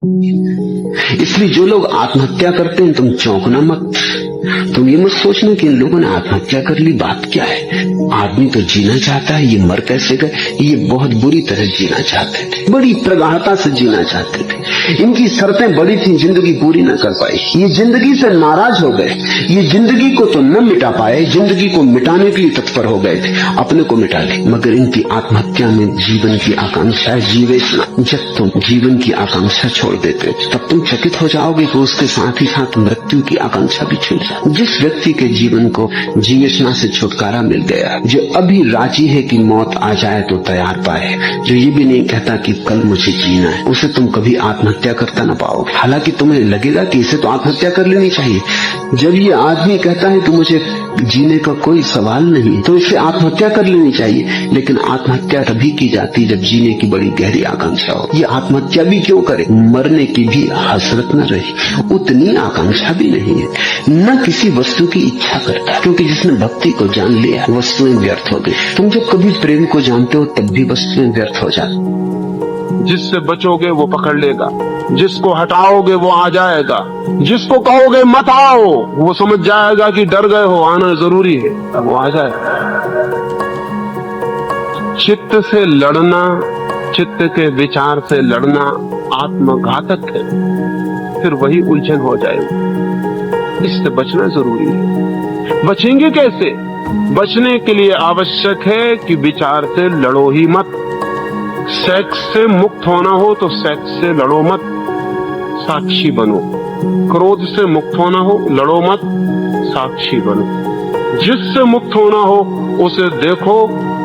इसलिए जो लोग आत्महत्या करते हैं तुम चौंकना मत। तुम ये मत सोचना कि इन लोगों ने आत्महत्या कर ली, बात क्या है। आदमी तो जीना चाहता है, ये मर कैसे गए। ये बहुत बुरी तरह जीना चाहते थे, बड़ी प्रगाढ़ता से जीना चाहते थे। इनकी शर्तें बड़ी थी, जिंदगी पूरी न कर पाई। ये जिंदगी से नाराज हो गए। ये जिंदगी को तो न मिटा पाए, जिंदगी को मिटाने के लिए तत्पर हो गए थे, अपने को मिटा ले। मगर इनकी आत्महत्या में जीवन की आकांक्षा है, जीवेशना। जब तुम जीवन की आकांक्षा छोड़ देते तब तुम चकित हो जाओगे कि उसके साथ ही साथ मृत्यु की आकांक्षा भी छूट जाए। जिस व्यक्ति के जीवन को जीवेशना से छुटकारा मिल गया, जो अभी राजी है कि मौत आ जाए तो तैयार पाए, जो ये भी नहीं कहता कि कल मुझे जीना है, उसे तुम कभी आत्महत्या करता ना पाओगे। हालांकि तुम्हें लगेगा कि इसे तो आत्महत्या कर लेनी चाहिए। जब ये आदमी कहता है कि मुझे जीने का कोई सवाल नहीं, तो इसे आत्महत्या कर लेनी चाहिए। लेकिन आत्महत्या तभी की जाती जब जीने की बड़ी गहरी आकांक्षा हो। ये आत्महत्या भी क्यों करे, मरने की भी हसरत न रही, उतनी आकांक्षा भी नहीं है, न किसी वस्तु की इच्छा करता। क्योंकि जिसने भक्ति को जान लिया वस्तुएं व्यर्थ हो गई। तुम जब कभी प्रेम को जानते हो तब भी वस्तुएं व्यर्थ हो जाती। जिससे बचोगे वो पकड़ लेगा, जिसको हटाओगे वो आ जाएगा, जिसको कहोगे मत आओ वो समझ जाएगा कि डर गए हो, आना जरूरी है, तब वो आ जाएगा। चित्त से लड़ना, चित्त के विचार से लड़ना आत्मघातक है, फिर वही उलझन हो जाएगी। इससे बचना जरूरी है। बचेंगे कैसे? बचने के लिए आवश्यक है कि विचार से लड़ो ही मत। सेक्स से मुक्त होना हो तो सेक्स से लड़ो मत, साक्षी बनो। क्रोध से मुक्त होना हो लड़ो मत, साक्षी बनो। जिससे मुक्त होना हो उसे देखो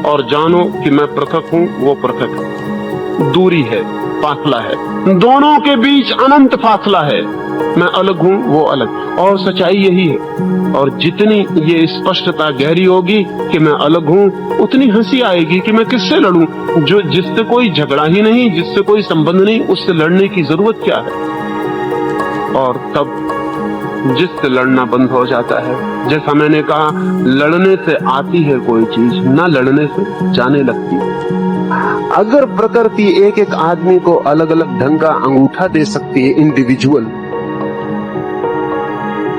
और जानो कि मैं पृथक हूं, वो पृथक है। दूरी है, फासला है, दोनों के बीच अनंत फासला है। मैं अलग हूं, वो अलग, और सच्चाई यही है। और जितनी ये स्पष्टता गहरी होगी कि मैं अलग हूं, उतनी हंसी आएगी कि मैं किससे लड़ूं। जो जिससे कोई झगड़ा ही नहीं, जिससे कोई संबंध नहीं, उससे लड़ने की जरूरत क्या है। और तब जिससे लड़ना बंद हो जाता है। जैसा मैंने कहा, लड़ने से आती है कोई चीज, ना लड़ने से जाने लगती है। अगर प्रकृति एक एक आदमी को अलग अलग ढंग का अंगूठा दे सकती है, इंडिविजुअल,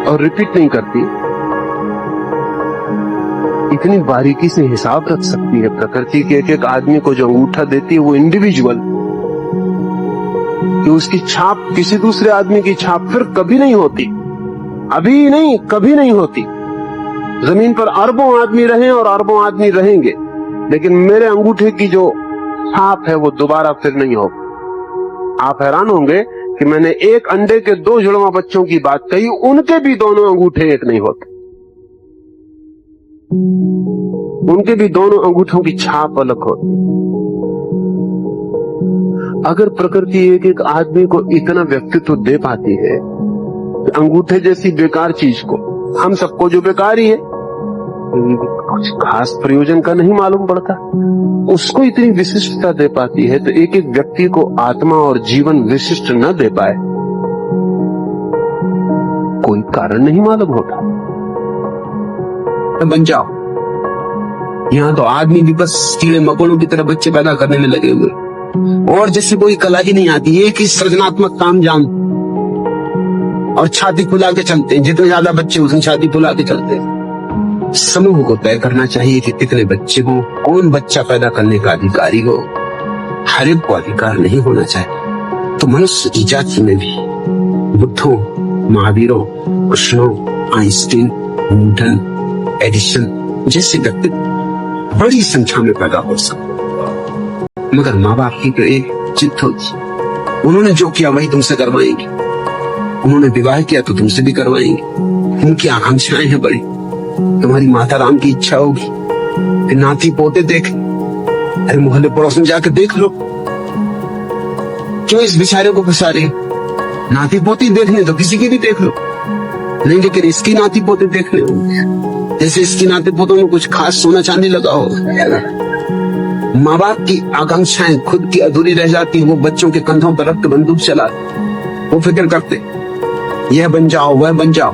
और रिपीट नहीं करती, इतनी बारीकी से हिसाब रख सकती है प्रकृति के एक एक आदमी को जो अंगूठा देती है वो इंडिविजुअल, कि उसकी छाप किसी दूसरे आदमी की छाप फिर कभी नहीं होती, अभी नहीं कभी नहीं होती। जमीन पर अरबों आदमी रहे और अरबों आदमी रहेंगे, लेकिन मेरे अंगूठे की जो छाप है वो दोबारा फिर नहीं होगी। आप हैरान होंगे कि मैंने एक अंडे के 2 जुड़वा बच्चों की बात कही, उनके भी दोनों अंगूठे एक नहीं होते, उनके भी दोनों अंगूठों की छाप अलग होती। अगर प्रकृति एक एक आदमी को इतना व्यक्तित्व दे पाती है, अंगूठे जैसी बेकार चीज को, हम सबको जो बेकार ही है, कुछ खास प्रयोजन का नहीं मालूम पड़ता, उसको इतनी विशिष्टता दे पाती है, तो एक एक व्यक्ति को आत्मा और जीवन विशिष्ट न दे पाए, कोई कारण नहीं मालूम होता। बन जाओ, यहाँ तो आदमी भी बस कीड़े मकोड़ों की तरह बच्चे पैदा करने में लगे हुए, और जैसे कोई कला ही नहीं आती, एक ही सृजनात्मक काम जान, और छाती फुला के चलते हैं। जितने ज्यादा बच्चे उतनी छाती फुला के चलते हैं। समूह को तय करना चाहिए कि कितने बच्चे हो, कौन बच्चा पैदा करने का अधिकारी हो। हर एक को अधिकार नहीं होना चाहिए। तो मनुष्य की जाति में भी बुद्धों, महावीरों, कृष्णों, आइंस्टीन, न्यूटन, एडिसन जैसे व्यक्ति बड़ी संख्या में पैदा हो सकते, मगर माँ बाप की तो एक चित्त होती। उन्होंने जो किया वही तुमसे करवाएंगे, उन्होंने विवाह किया तो तुमसे भी करवाएंगे। उनकी आकांक्षाएं हैं बड़ी। तुम्हारी माता राम की इच्छा होगी कि नाती पोते देख, अरे मोहल्ले पड़ोस में जाकर देख लो, क्यों इस बेचारे को फंसा रहे? नाती पोती देखने तो किसी की भी देख लो, नहीं लेकिन इसकी नाती पोते देखने होंगे, जैसे इसकी नाती पोतों में कुछ खास सोना चांदी लगा हो। माँ बाप की आकांक्षाएं खुद की अधूरी रह जाती है। वो बच्चों के कंधों पर रख के बंदूक चला, वो फिक्र करते यह बन जाओ वह बन जाओ,